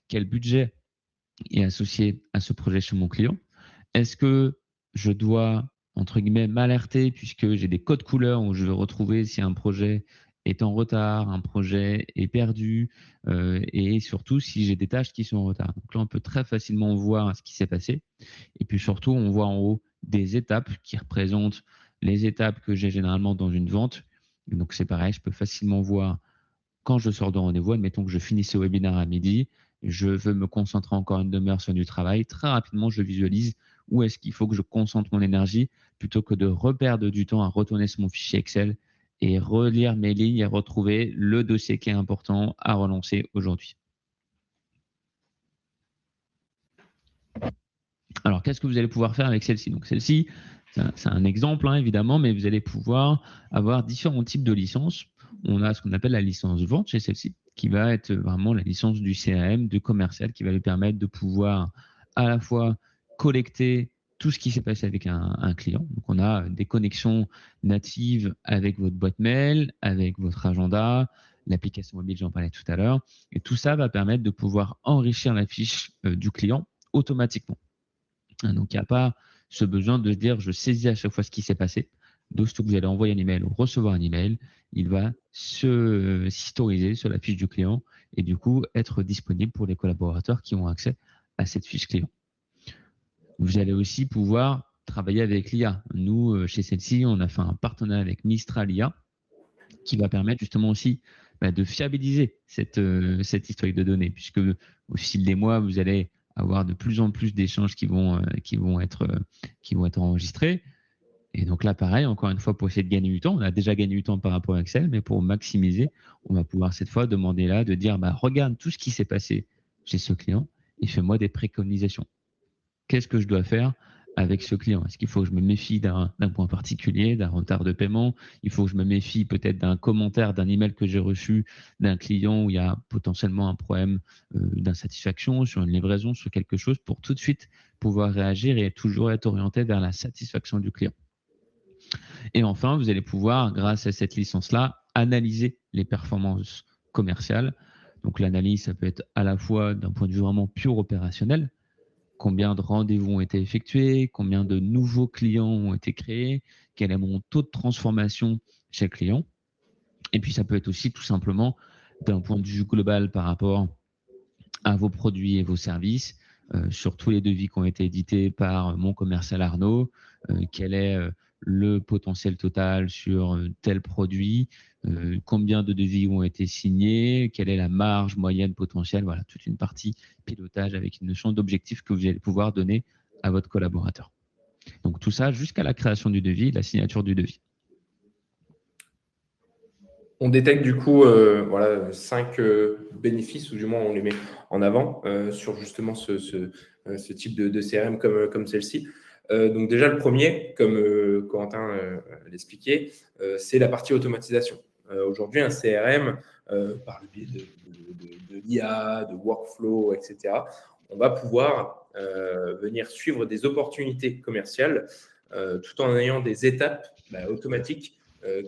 quel budget est associé à ce projet chez mon client. Est-ce que je dois, entre guillemets, m'alerter puisque j'ai des codes couleurs où je veux retrouver si un projet est en retard, un projet est perdu, et surtout si j'ai des tâches qui sont en retard. Donc là, on peut très facilement voir ce qui s'est passé. Et puis surtout, on voit en haut des étapes qui représentent les étapes que j'ai généralement dans une vente. Et donc c'est pareil, je peux facilement voir quand je sors de rendez-vous, admettons que je finisse ce webinaire à midi, je veux me concentrer encore une demi-heure sur du travail, très rapidement, je visualise où est-ce qu'il faut que je concentre mon énergie plutôt que de reperdre du temps à retourner sur mon fichier Excel et relire mes lignes et retrouver le dossier qui est important à relancer aujourd'hui. Alors, qu'est-ce que vous allez pouvoir faire avec celle-ci? Donc, celle-ci, c'est un exemple, hein, évidemment, mais vous allez pouvoir avoir différents types de licences. On a ce qu'on appelle la licence vente chez celle-ci, qui va être vraiment la licence du CRM, du commercial, qui va lui permettre de pouvoir à la fois collecter tout ce qui s'est passé avec un client. Donc, on a des connexions natives avec votre boîte mail, avec votre agenda, l'application mobile, j'en parlais tout à l'heure. Et tout ça va permettre de pouvoir enrichir la fiche du client automatiquement. Donc, il n'y a pas ce besoin de se dire je saisis à chaque fois ce qui s'est passé. D'aussitôt que vous allez envoyer un email ou recevoir un email, il va s'historiser sur la fiche du client et du coup être disponible pour les collaborateurs qui ont accès à cette fiche client. Vous allez aussi pouvoir travailler avec l'IA. Nous, chez celle-ci, on a fait un partenariat avec Mistral IA qui va permettre justement aussi de fiabiliser cette historique de données, puisque au fil des mois, vous allez avoir de plus en plus d'échanges qui vont être enregistrés. Et donc là, pareil, encore une fois, pour essayer de gagner du temps, on a déjà gagné du temps par rapport à Excel, mais pour maximiser, on va pouvoir cette fois demander là de dire, regarde tout ce qui s'est passé chez ce client et fais-moi des préconisations. Qu'est-ce que je dois faire avec ce client? Est-ce qu'il faut que je me méfie d'un point particulier, d'un retard de paiement? Il faut que je me méfie peut-être d'un commentaire, d'un email que j'ai reçu d'un client où il y a potentiellement un problème d'insatisfaction sur une livraison, sur quelque chose, pour tout de suite pouvoir réagir et toujours être orienté vers la satisfaction du client. Et enfin, vous allez pouvoir, grâce à cette licence-là, analyser les performances commerciales. Donc l'analyse, ça peut être à la fois d'un point de vue vraiment pur opérationnel, combien de rendez-vous ont été effectués, combien de nouveaux clients ont été créés, quel est mon taux de transformation chez le client. Et puis, ça peut être aussi tout simplement d'un point de vue global par rapport à vos produits et vos services, sur tous les devis qui ont été édités par mon commercial Arnaud, quel est le potentiel total sur tel produit, combien de devis ont été signés, quelle est la marge moyenne potentielle, voilà, toute une partie pilotage avec une notion d'objectif que vous allez pouvoir donner à votre collaborateur. Donc tout ça jusqu'à la création du devis, la signature du devis. On détecte du coup 5 bénéfices, ou du moins on les met en avant sur justement ce type de CRM comme celle-ci. Donc déjà le premier, comme Corentin l'expliquait, c'est la partie automatisation. Aujourd'hui, un CRM, par le biais de l'IA, de workflow, etc., on va pouvoir venir suivre des opportunités commerciales tout en ayant des étapes automatiques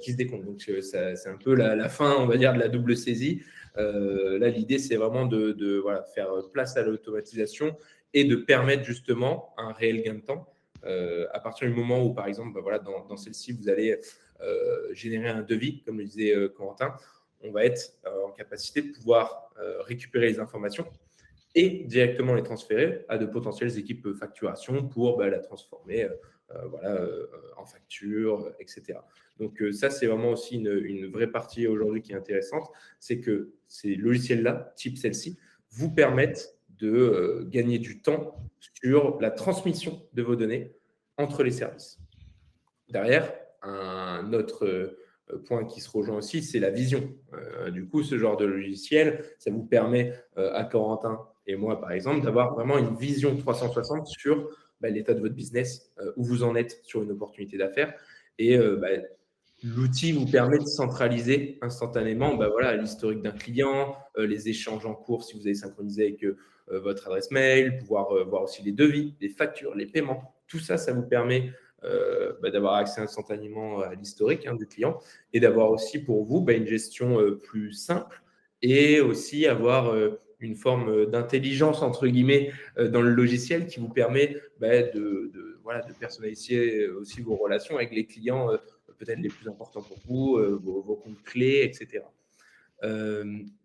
qui se décomptent. Donc, c'est un peu la fin, on va dire, de la double saisie. Là, l'idée, c'est vraiment de faire place à l'automatisation et de permettre justement un réel gain de temps. À partir du moment où, par exemple, dans celle-ci, vous allez générer un devis, comme le disait Corentin, on va être en capacité de pouvoir récupérer les informations et directement les transférer à de potentielles équipes facturation pour la transformer en facture, etc. Donc ça, c'est vraiment aussi une vraie partie aujourd'hui qui est intéressante, c'est que ces logiciels-là, type celle-ci, vous permettent de gagner du temps sur la transmission de vos données entre les services. Derrière, un autre point qui se rejoint aussi, c'est la vision. Du coup, ce genre de logiciel, ça vous permet à Corentin et moi, par exemple, d'avoir vraiment une vision 360 sur l'état de votre business, où vous en êtes sur une opportunité d'affaires. Et l'outil vous permet de centraliser instantanément l'historique d'un client, les échanges en cours si vous avez synchronisé avec votre adresse mail, pouvoir voir aussi les devis, les factures, les paiements. Tout ça, ça vous permet d'avoir accès instantanément à l'historique du client et d'avoir aussi pour vous une gestion plus simple et aussi avoir une forme d'intelligence, entre guillemets, dans le logiciel qui vous permet de personnaliser aussi vos relations avec les clients peut-être les plus importants pour vous, vos comptes clés, etc.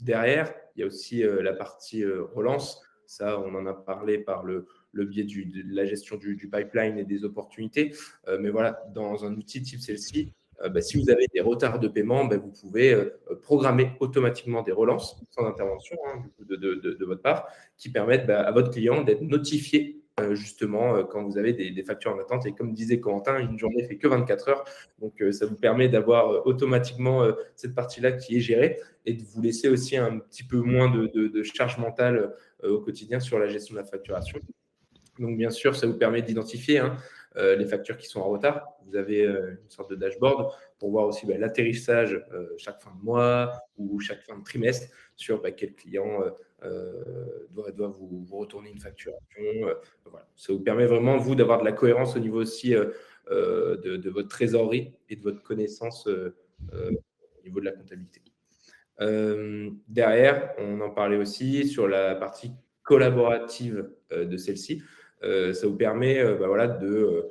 Derrière, il y a aussi la partie relance. Ça, on en a parlé par le biais de la gestion du pipeline et des opportunités. Mais voilà, dans un outil type celle-ci, si vous avez des retards de paiement, vous pouvez programmer automatiquement des relances sans intervention de votre part qui permettent à votre client d'être notifié justement quand vous avez des factures en attente. Et comme disait Corentin, une journée ne fait que 24 heures. Donc, ça vous permet d'avoir automatiquement cette partie-là qui est gérée et de vous laisser aussi un petit peu moins de charge mentale au quotidien sur la gestion de la facturation. Donc, bien sûr, ça vous permet d'identifier les factures qui sont en retard. Vous avez une sorte de dashboard pour voir aussi l'atterrissage chaque fin de mois ou chaque fin de trimestre sur quel client doit vous retourner une facturation. Voilà. Ça vous permet vraiment, vous, d'avoir de la cohérence au niveau aussi de votre trésorerie et de votre connaissance au niveau de la comptabilité. Derrière, on en parlait aussi sur la partie collaborative de celle-ci. Ça vous permet de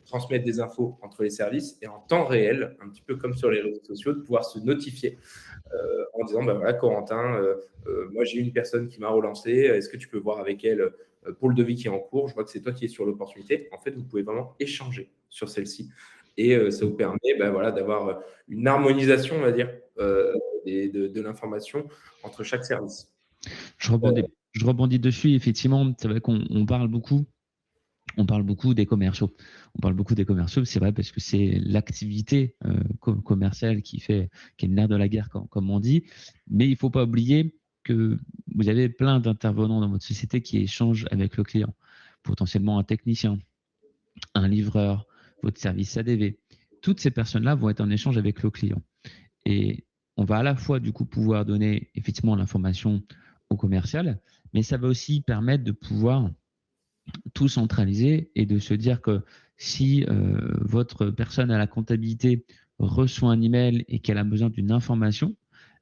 transmettre des infos entre les services et en temps réel, un petit peu comme sur les réseaux sociaux, de pouvoir se notifier en disant Corentin, moi j'ai une personne qui m'a relancé, est-ce que tu peux voir avec elle pour le devis qui est en cours, je vois que c'est toi qui es sur l'opportunité. En fait, vous pouvez vraiment échanger sur celle-ci et ça vous permet d'avoir une harmonisation, on va dire, de l'information entre chaque service. Je rebondis dessus, effectivement, c'est vrai qu'on parle beaucoup. On parle beaucoup des commerciaux. C'est vrai parce que c'est l'activité commerciale qui est le nerf de la guerre, comme on dit. Mais il ne faut pas oublier que vous avez plein d'intervenants dans votre société qui échangent avec le client. Potentiellement un technicien, un livreur, votre service ADV. Toutes ces personnes-là vont être en échange avec le client. Et on va à la fois du coup pouvoir donner effectivement l'information au commercial, mais ça va aussi permettre de pouvoir tout centraliser et de se dire que si votre personne à la comptabilité reçoit un email et qu'elle a besoin d'une information,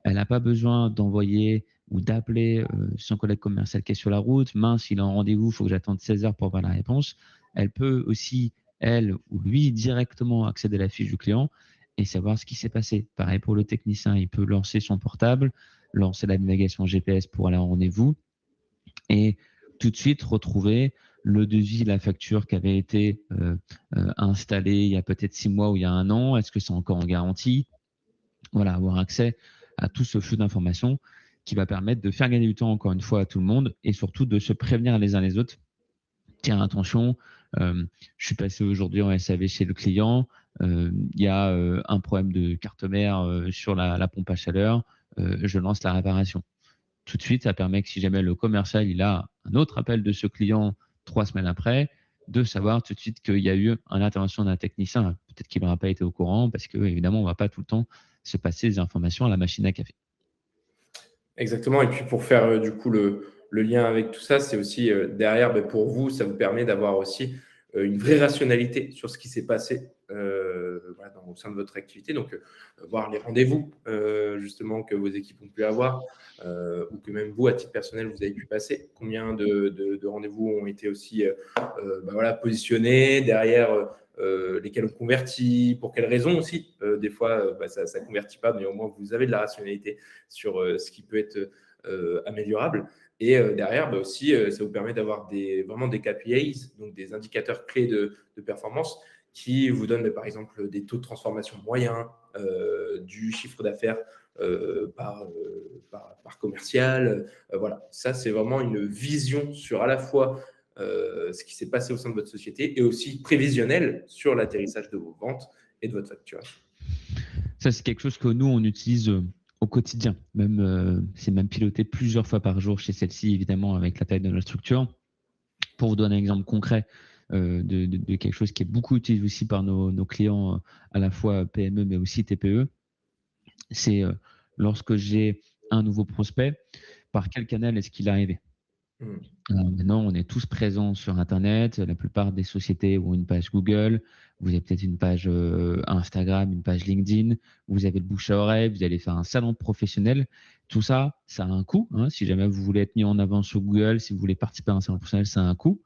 elle n'a pas besoin d'envoyer ou d'appeler son collègue commercial qui est sur la route. Mince, il a un rendez-vous, il faut que j'attende 16 heures pour avoir la réponse. Elle peut aussi, elle ou lui, directement accéder à la fiche du client et savoir ce qui s'est passé. Pareil pour le technicien, il peut lancer son portable, lancer la navigation GPS pour aller en rendez-vous et tout de suite retrouver le devis, la facture qui avait été installée il y a peut-être 6 mois ou il y a 1 an. Est-ce que c'est encore en garantie? Voilà, avoir accès à tout ce flux d'informations qui va permettre de faire gagner du temps, encore une fois, à tout le monde et surtout de se prévenir les uns les autres. Tiens, attention, je suis passé aujourd'hui en SAV chez le client, il y a un problème de carte mère sur la pompe à chaleur, je lance la réparation. Tout de suite, ça permet que si jamais le commercial il a un autre appel de ce client 3 semaines après, de savoir tout de suite qu'il y a eu une intervention d'un technicien. Peut-être qu'il n'aura pas été au courant parce que évidemment, on ne va pas tout le temps se passer des informations à la machine à café. Exactement. Et puis pour faire du coup le lien avec tout ça, c'est aussi derrière, pour vous, ça vous permet d'avoir aussi une vraie rationalité sur ce qui s'est passé au sein de votre activité. Donc, voir les rendez-vous justement que vos équipes ont pu avoir ou que même vous, à titre personnel, vous avez pu passer. Combien de rendez-vous ont été aussi positionnés derrière lesquels ont converti, pour quelles raisons aussi. Des fois, ça ne convertit pas, mais au moins, vous avez de la rationalité sur ce qui peut être améliorable. Et derrière, aussi, ça vous permet d'avoir vraiment des KPIs, donc des indicateurs clés de performance qui vous donnent par exemple des taux de transformation moyens, du chiffre d'affaires par commercial. Voilà, ça, c'est vraiment une vision sur à la fois ce qui s'est passé au sein de votre société et aussi prévisionnel sur l'atterrissage de vos ventes et de votre facturation. Ça, c'est quelque chose que nous, on utilise au quotidien. C'est même piloté plusieurs fois par jour chez celle-ci, évidemment, avec la taille de notre structure. Pour vous donner un exemple concret de quelque chose qui est beaucoup utilisé aussi par nos clients, à la fois PME, mais aussi TPE, c'est lorsque j'ai un nouveau prospect, par quel canal est-ce qu'il est arrivé? Maintenant, on est tous présents sur Internet. La plupart des sociétés ont une page Google. Vous avez peut-être une page Instagram, une page LinkedIn. Vous avez le bouche à oreille. Vous allez faire un salon professionnel. Tout ça, ça a un coût. Si jamais vous voulez être mis en avant sur Google, si vous voulez participer à un salon professionnel, ça a un coût.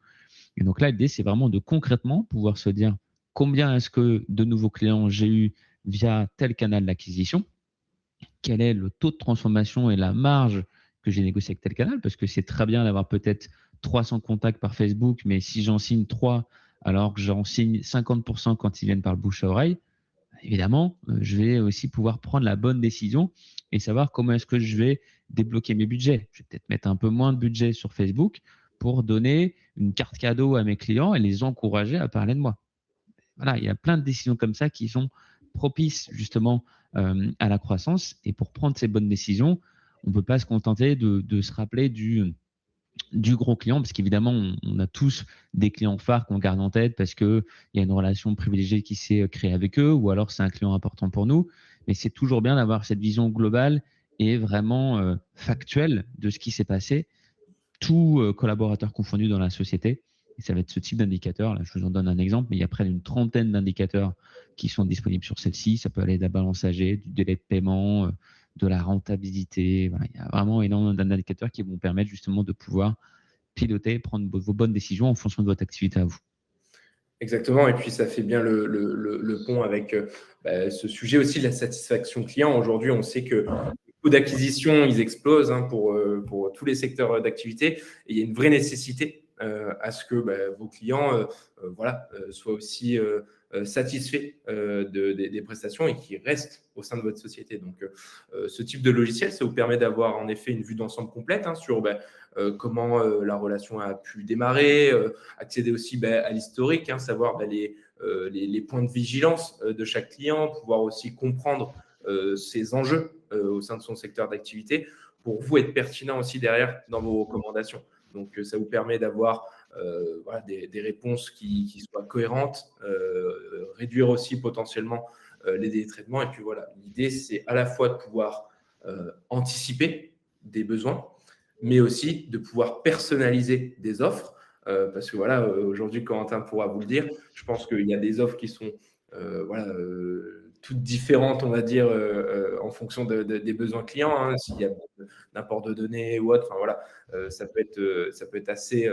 Et donc là, l'idée, c'est vraiment de concrètement pouvoir se dire combien est-ce que de nouveaux clients j'ai eu via tel canal d'acquisition, quel est le taux de transformation et la marge que j'ai négocié avec tel canal, parce que c'est très bien d'avoir peut-être 300 contacts par Facebook, mais si j'en signe 3 alors que j'en signe 50% quand ils viennent par le bouche à oreille, évidemment, je vais aussi pouvoir prendre la bonne décision et savoir comment est-ce que je vais débloquer mes budgets. Je vais peut-être mettre un peu moins de budget sur Facebook pour donner une carte cadeau à mes clients et les encourager à parler de moi. Voilà, il y a plein de décisions comme ça qui sont propices justement à la croissance. Et pour prendre ces bonnes décisions, on ne peut pas se contenter de se rappeler du gros client, parce qu'évidemment, on a tous des clients phares qu'on garde en tête parce qu'il y a une relation privilégiée qui s'est créée avec eux, ou alors c'est un client important pour nous. Mais c'est toujours bien d'avoir cette vision globale et vraiment factuelle de ce qui s'est passé, tous collaborateurs confondus dans la société. Et ça va être ce type d'indicateur. Là, je vous en donne un exemple, mais il y a près d'une trentaine d'indicateurs qui sont disponibles sur celle-ci. Ça peut aller de la balance âgée, du délai de paiement, de la rentabilité. Voilà, il y a vraiment énormément d'indicateurs qui vont permettre justement de pouvoir piloter, prendre vos bonnes décisions en fonction de votre activité à vous. Exactement, et puis ça fait bien le pont avec ce sujet aussi de la satisfaction client. Aujourd'hui, on sait que les coûts d'acquisition, ils explosent pour tous les secteurs d'activité, et il y a une vraie nécessité à ce que vos clients soient aussi satisfaits des prestations et qu'ils restent au sein de votre société. Donc, ce type de logiciel, ça vous permet d'avoir en effet une vue d'ensemble complète sur comment la relation a pu démarrer, accéder aussi à l'historique, savoir les points de vigilance de chaque client, pouvoir aussi comprendre ses enjeux au sein de son secteur d'activité pour vous être pertinent aussi derrière dans vos recommandations. Donc, ça vous permet d'avoir des réponses qui soient cohérentes, réduire aussi potentiellement les délais de traitement. Et puis voilà, l'idée, c'est à la fois de pouvoir anticiper des besoins, mais aussi de pouvoir personnaliser des offres. Parce que voilà, aujourd'hui, Corentin pourra vous le dire, je pense qu'il y a des offres qui sont toutes différentes, on va dire, en fonction des besoins clients. S'il y a d'import de données ou autre, ça peut être assez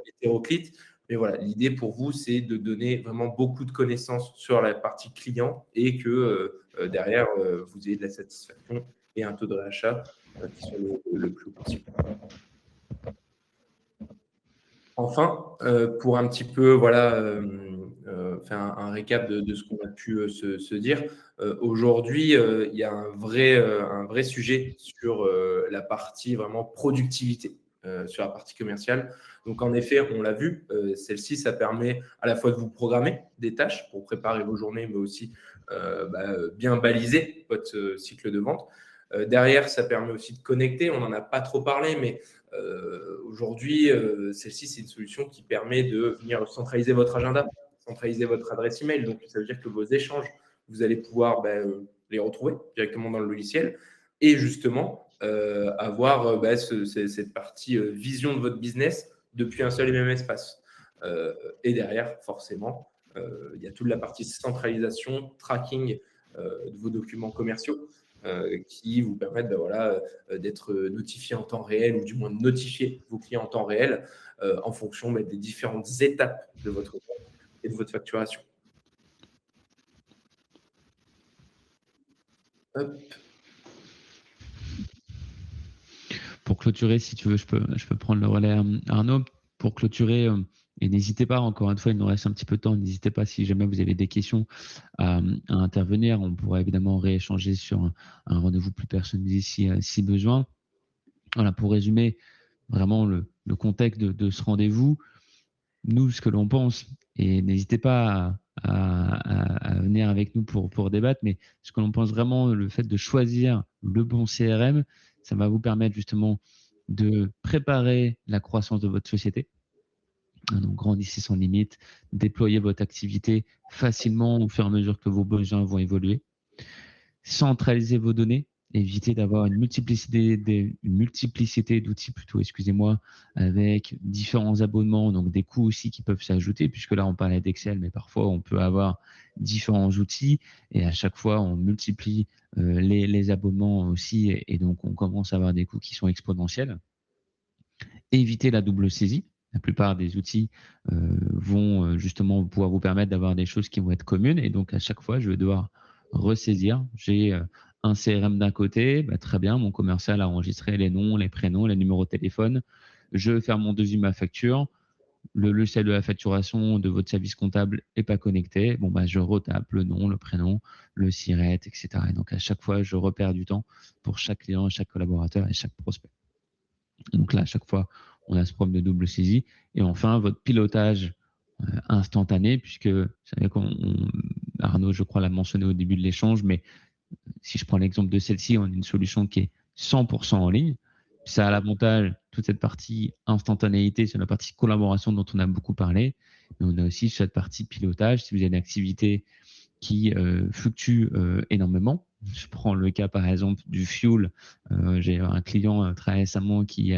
hétéroclite. Mais voilà, l'idée pour vous, c'est de donner vraiment beaucoup de connaissances sur la partie client et que derrière, vous ayez de la satisfaction et un taux de réachat qui soit le plus haut possible. Enfin, pour un petit peu faire un récap de ce qu'on a pu se dire, aujourd'hui, il y a un vrai sujet sur la partie vraiment productivité, sur la partie commerciale. Donc, en effet, on l'a vu, celle-ci, ça permet à la fois de vous programmer des tâches pour préparer vos journées, mais aussi bien baliser votre cycle de vente. Derrière, ça permet aussi de connecter. On n'en a pas trop parlé, mais aujourd'hui, celle-ci, c'est une solution qui permet de venir centraliser votre agenda, centraliser votre adresse email. Donc, ça veut dire que vos échanges, vous allez pouvoir les retrouver directement dans le logiciel et justement avoir cette partie vision de votre business depuis un seul et même espace. Et derrière, forcément, il y a toute la partie centralisation, tracking de vos documents commerciaux. Qui vous permettent d'être notifié en temps réel ou du moins de notifier vos clients en temps réel en fonction des différentes étapes de votre vente et de votre facturation. Hop. Pour clôturer, si tu veux, je peux prendre le relais, Arnaud. Pour clôturer, Et n'hésitez pas, encore une fois, il nous reste un petit peu de temps, n'hésitez pas si jamais vous avez des questions à intervenir. On pourra évidemment rééchanger sur un rendez-vous plus personnalisé si besoin. Voilà, pour résumer vraiment le contexte de ce rendez-vous, nous, ce que l'on pense, et n'hésitez pas à venir avec nous pour débattre, mais ce que l'on pense vraiment, le fait de choisir le bon CRM, ça va vous permettre justement de préparer la croissance de votre société. Donc, grandissez sans limite, déployez votre activité facilement au fur et à mesure que vos besoins vont évoluer. Centralisez vos données, évitez d'avoir une multiplicité d'outils plutôt, excusez-moi, avec différents abonnements, donc des coûts aussi qui peuvent s'ajouter, puisque là on parlait d'Excel, mais parfois on peut avoir différents outils et à chaque fois on multiplie les abonnements aussi et donc on commence à avoir des coûts qui sont exponentiels. Évitez la double saisie. La plupart des outils vont justement pouvoir vous permettre d'avoir des choses qui vont être communes et donc à chaque fois je vais devoir ressaisir. J'ai un CRM d'un côté, bah, très bien, mon commercial a enregistré les noms, les prénoms, les numéros de téléphone. Je vais faire mon devis, ma facture. Le logiciel de la facturation de votre service comptable n'est pas connecté. Bon, bah, je retape le nom, le prénom, le SIRET, etc. Et donc à chaque fois, je repère du temps pour chaque client, chaque collaborateur et chaque prospect. Donc là, à chaque fois, on a ce problème de double saisie. Et enfin, votre pilotage instantané, puisque vous savez Arnaud, je crois, l'a mentionné au début de l'échange, mais si je prends l'exemple de celle-ci, on a une solution qui est 100% en ligne. Ça a l'avantage, toute cette partie instantanéité, sur la partie collaboration dont on a beaucoup parlé. Mais on a aussi cette partie pilotage. Si vous avez une activité qui fluctue énormément, je prends le cas par exemple du fuel. J'ai un client très récemment qui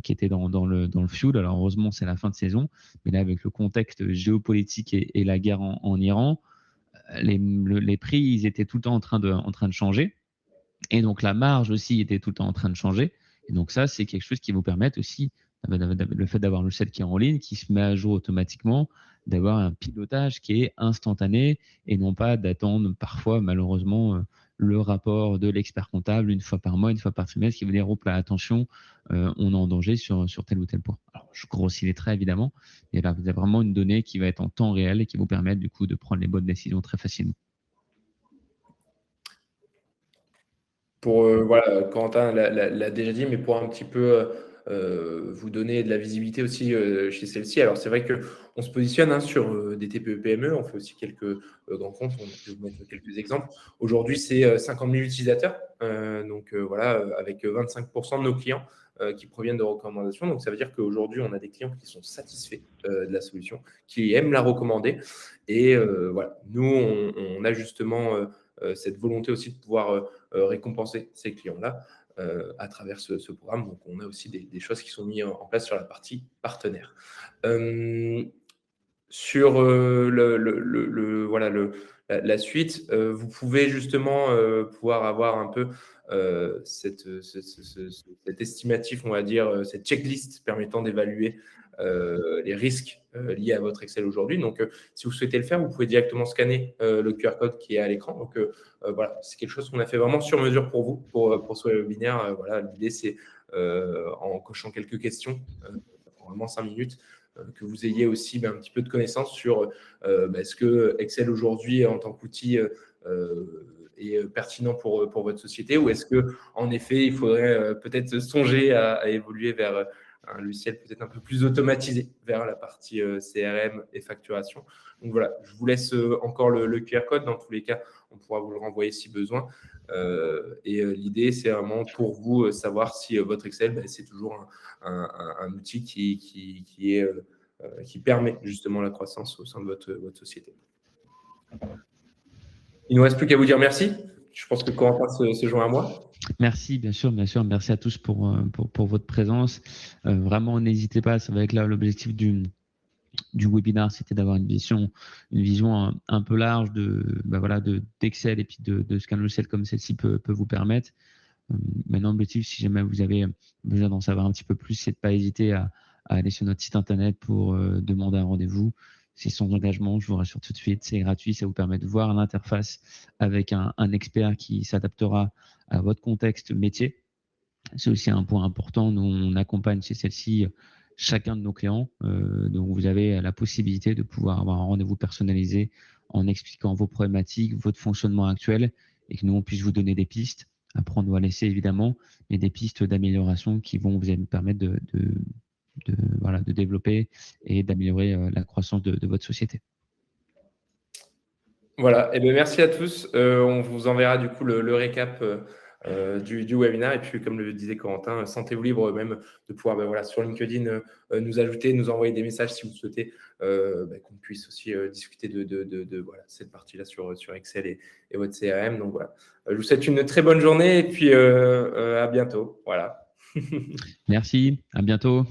était dans le fuel. Alors heureusement, c'est la fin de saison. Mais là, avec le contexte géopolitique et la guerre en Iran, les prix, ils étaient tout le temps en train de changer. Et donc, la marge aussi était tout le temps en train de changer. Et donc, ça, c'est quelque chose qui vous permet aussi, le fait d'avoir le set qui est en ligne, qui se met à jour automatiquement, d'avoir un pilotage qui est instantané et non pas d'attendre parfois, malheureusement, le rapport de l'expert comptable une fois par mois, une fois par trimestre, qui veut dire, hop là, attention, on est en danger sur tel ou tel point. Alors, je grossis les traits, évidemment, et là, vous avez vraiment une donnée qui va être en temps réel et qui vous permet, du coup, de prendre les bonnes décisions très facilement. Pour, voilà, Corentin l'a déjà dit, mais pour un petit peu vous donner de la visibilité aussi chez celle-ci. Alors, c'est vrai qu'on se positionne sur des TPE-PME, on fait aussi quelques grands comptes, je vais vous mettre quelques exemples. Aujourd'hui, c'est 50 000 utilisateurs, donc voilà, avec 25% de nos clients qui proviennent de recommandations. Donc, ça veut dire qu'aujourd'hui, on a des clients qui sont satisfaits de la solution, qui aiment la recommander. Et voilà, nous, on a justement cette volonté aussi de pouvoir récompenser ces clients-là à travers ce programme. Donc, on a aussi des choses qui sont mises en place sur la partie partenaire. Sur voilà, la suite, vous pouvez justement pouvoir avoir un peu cet estimatif, on va dire, cette checklist permettant d'évaluer les risques liés à votre Excel aujourd'hui. Donc, si vous souhaitez le faire, vous pouvez directement scanner le QR code qui est à l'écran. Donc, voilà, c'est quelque chose qu'on a fait vraiment sur mesure pour vous, pour ce webinaire. Voilà, l'idée, c'est en cochant quelques questions, vraiment 5 minutes, que vous ayez aussi un petit peu de connaissances sur est-ce que Excel aujourd'hui, en tant qu'outil, est pertinent pour votre société, ou est-ce qu'en effet, il faudrait peut-être songer à évoluer vers un logiciel peut-être un peu plus automatisé vers la partie CRM et facturation. Donc voilà, je vous laisse encore le QR code. Dans tous les cas, on pourra vous le renvoyer si besoin. Et l'idée, c'est vraiment pour vous savoir si votre Excel, c'est toujours un outil qui permet justement la croissance au sein de votre société. Il ne nous reste plus qu'à vous dire merci. Je pense que Corentin se joint à moi. Merci, bien sûr, bien sûr. Merci à tous pour votre présence. Vraiment, n'hésitez pas. Ça va être là l'objectif du webinaire, c'était d'avoir une vision un peu large d'Excel et puis de ce qu'un logiciel comme celle-ci peut vous permettre. Maintenant, l'objectif, si jamais vous avez besoin d'en savoir un petit peu plus, c'est de ne pas hésiter à aller sur notre site internet pour demander un rendez-vous. C'est sans engagement, je vous rassure tout de suite, c'est gratuit, ça vous permet de voir l'interface avec un expert qui s'adaptera à votre contexte métier. C'est aussi un point important, nous on accompagne chez celle-ci chacun de nos clients. Donc, vous avez la possibilité de pouvoir avoir un rendez-vous personnalisé en expliquant vos problématiques, votre fonctionnement actuel, et que nous, on puisse vous donner des pistes. Après, on doit laisser évidemment, mais des pistes d'amélioration qui vont vous permettre de développer et d'améliorer la croissance de votre société. Voilà, et bien merci à tous. On vous enverra du coup le récap du webinaire. Et puis, comme le disait Corentin, sentez-vous libre même de pouvoir sur LinkedIn nous ajouter, nous envoyer des messages si vous souhaitez qu'on puisse aussi discuter de cette partie-là sur Excel et votre CRM. Donc voilà, je vous souhaite une très bonne journée et puis à bientôt. Voilà. Merci, à bientôt.